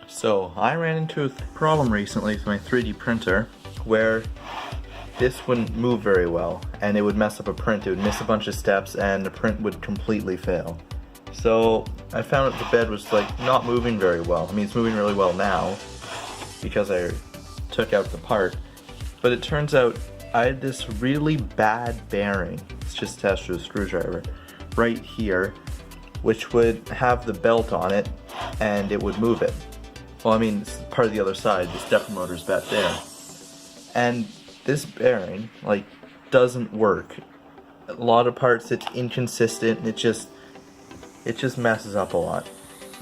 So I ran into a problem recently with my 3D printer where this wouldn't move very well and it would mess up a print. It would miss a bunch of steps and the print would completely fail. So I found that the bed was like not moving very well. I mean, it's moving really well now because I took out the part, but it turns out I had this really bad bearing, it's just attached to a screwdriver, right here, which would have the belt on it and it would move it. Well, I mean, it's part of the other side, the stepper motor's back there. And this bearing, like, doesn't work. A lot of parts it's inconsistent, it just messes up a lot.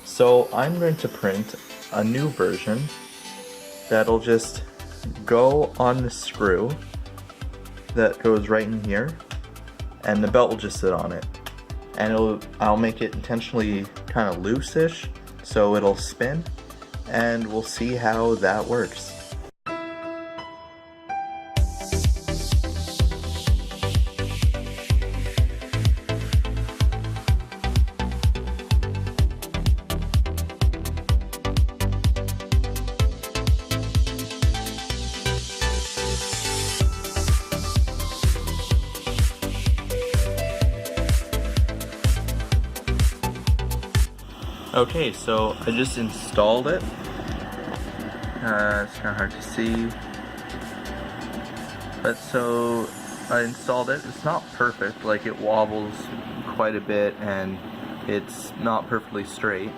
So I'm going to print a new version that'll just go on the screw that goes right in here, and the belt will just sit on it. And I'll make it intentionally kind of loose-ish, so it'll spin, and we'll see how that works. Okay, so I just installed it. It's kind of hard to see. But so I installed it. It's not perfect, like it wobbles quite a bit and it's not perfectly straight.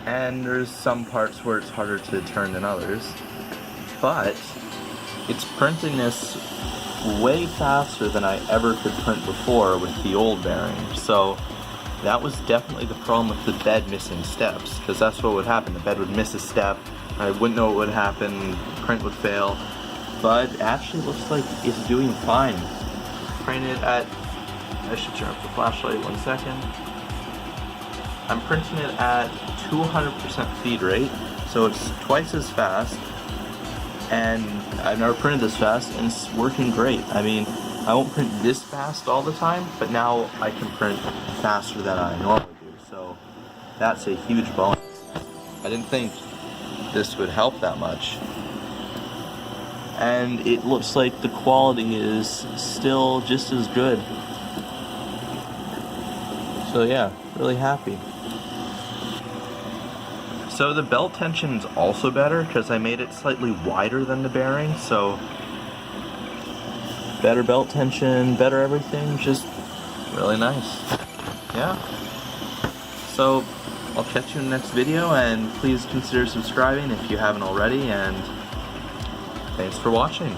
And there's some parts where it's harder to turn than others. But it's printing this way faster than I ever could print before with the old bearing. So that was definitely the problem with the bed missing steps, because that's what would happen. The bed would miss a step, I wouldn't know what would happen, print would fail. But it actually looks like it's doing fine. Printed at, I should turn off the flashlight 1 second. I'm printing it at 200% feed rate, so it's twice as fast. And I've never printed this fast, and it's working great. I mean, I won't print this fast all the time, but now I can print faster than I normally do, so that's a huge bonus. I didn't think this would help that much. And it looks like the quality is still just as good. So yeah, really happy. So the belt tension is also better because I made it slightly wider than the bearing, so better belt tension, better everything, just really nice. Yeah. So I'll catch you in the next video, and please consider subscribing if you haven't already, and thanks for watching.